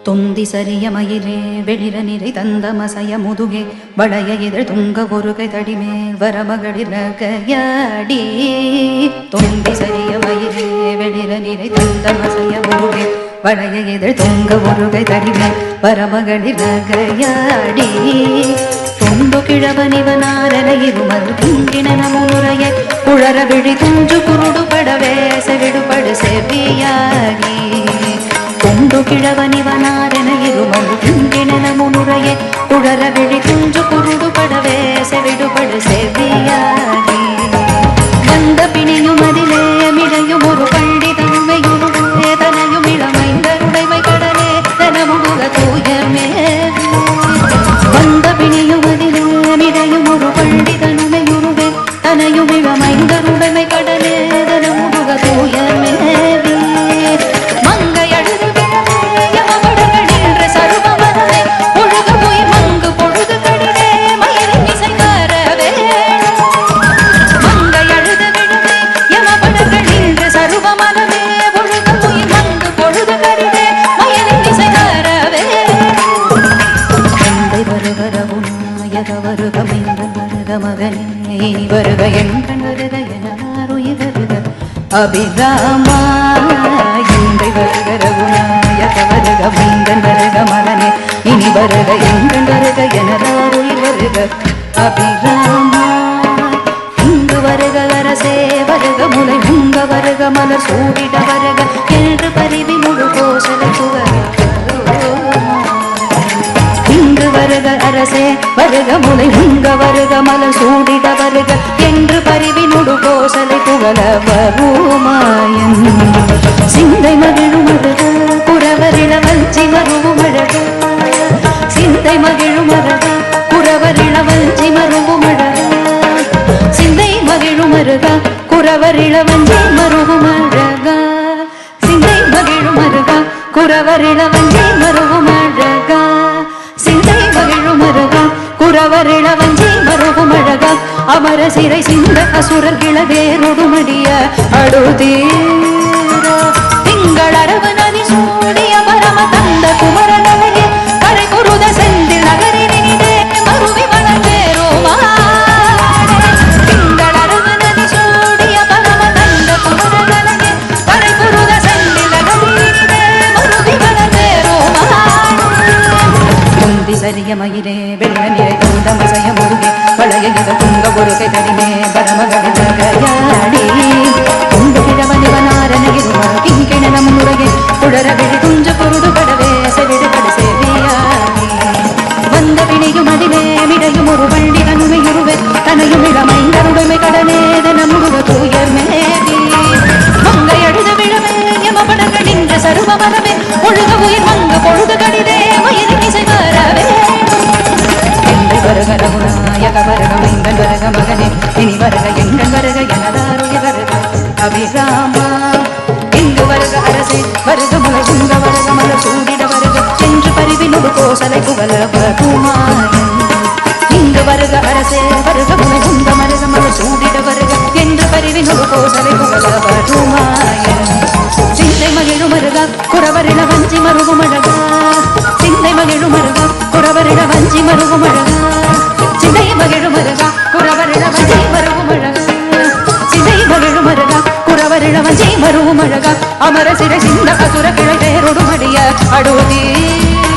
தொந்தி சரிய மயிலே வெளிர நிறை தந்த மசைய முதுகே வளைய எதிர் துங்க ஒரு கை தடிமேல் வரமகளிர் கையாடி. தொந்தி சரிய மயிலே வெளிர நிறை தந்த மசைய முதுகே வளைய எதிர் துங்க ஒரு கை தடிமேல் வரமகளிர் கையாடி. தொண்டு கிழவனிவனாரன இருமல் திங்கின முறைய குழற விழி துஞ்சு குருடுபடவே செவிடுபடு செவியாடி. தொண்டு கிழவனிவனாரன இருமல் திங்கின முறைய குழற விழி துஞ்சு குருடுபடவே செவிடுபடு செவியாடி. வந்த பிணியும் அதிலே மிடையும் ஒரு பள்ளி தன்மையுருவே தனையும் இளமைந்த உடைமை கடலே தனமுடுக தூயமே. வந்த பிணியும் அதிலே மிடையும் ஒரு பள்ளி தன்மையுருவே தனையும் இளமைந்த உடைமை கடலே தனமுடுக தூயமே. வருக என் வருக எனாருயிர் வருக அபிராமா. இன்றை வருக ரகுநாயக வருக மீந்தன் வருக மகனே இனி வருக எங்கள் வருக எனதாருயிர் வருக அபிராமா. இங்கு வருக அரசே வருக முலை உங்க வருக மலர் சூடிட வருக என்று பரிவி முழு கோசல சுவர். இங்கு வருக அரசே வருக முலை உங்க வருக மலர் சூடிட வருக என்று பரிவினுடு கோசலை புகழ வருமாயன். சிந்தை மகிழும் அழக குறவரிள வஞ்சி மருவும் அழக. சிந்தை மகிழும் அழக குறவரிள வஞ்சி மருவும் அழக. சிந்தை மகிழும் அழக குறவரிள வஞ்சி மருவும் அழக. சிந்தை மகிழும் அழக குறவரிள வஞ்சி மருவும் அழக. சிந்தை மகிழும் அழக குறவரிள வஞ்சி மருவும் அழக. அமர சிறை சிந்த அசுரர் கிளதேரொடுமடிய அடுதீர. திங்கள் அரவு நதி சூடிய பரம தந்த குமர நலையே கரை குருத செந்தில் நகரினிதே மருவி வளர்ந்தேரோமா. திங்கள் அரவு நதி சூடிய பரம தந்த குமர நலையே கரை குருத செந்தில் நகரினிதே மருவி வளர்ந்தேரோமா. தொந்தி சரிய மயிலே வெள்ள நிறை தந்த மசைய முருகே வளைய துங்க ஒரு கை தடிமே பரமகளிர் கையாடி. தொண்டு கிழவனிவனாரன இருமல் திங்கின முறையே குழற விழி துஞ்சு குருடுபடவே செவிடுபடு செவியாடி. வந்த பிணியும் அதிலே மிடையும் ஒரு பள்ளி தன்மையுருவே தனையும் இளமைந்த உடைமை கடனேத நமுக தூயர் மேவி. மங்கை அழுத விழவே யமபடங்கள் நின்ற சருவ மரவே ஒழுக உயிர் மங்கு பொழுது கடிதே மயிலின் இசை வரவே. வருக ரகுநாயக வருக மைந்தன் வருக மகனே இனி வருக எங்கள் வருக எனதாருயிர் வருக அபிராமா. இங்கு வருக அரசே வருக முலை உங்க வருக மலர் சூடிட வருக என்று பரிவினுடு கோசலை புகழ வருமாயன். இங்கு வருக அரசே வருக முலை உங்க மருக மலர் சூடிட வருக என்று பரிவினுடு கோசலை புகழ வருமாயன். சிந்தை மகிழும் அருக குறவரிள வஞ்சி மருவும் அழக. சிந்தை மகிழும் அருக குறவரிள வஞ்சி மருவும் அழக. சிந்தை மகிழும் அருக குறவரிள வஞ்சி மருவும் அழக. சிந்தை மகிழும் அருக குறவரிள வஞ்சி மருவும் அழக. அமர சிறை சிந்த அசுர கிளை தேரொடுமடிய அடுதீர.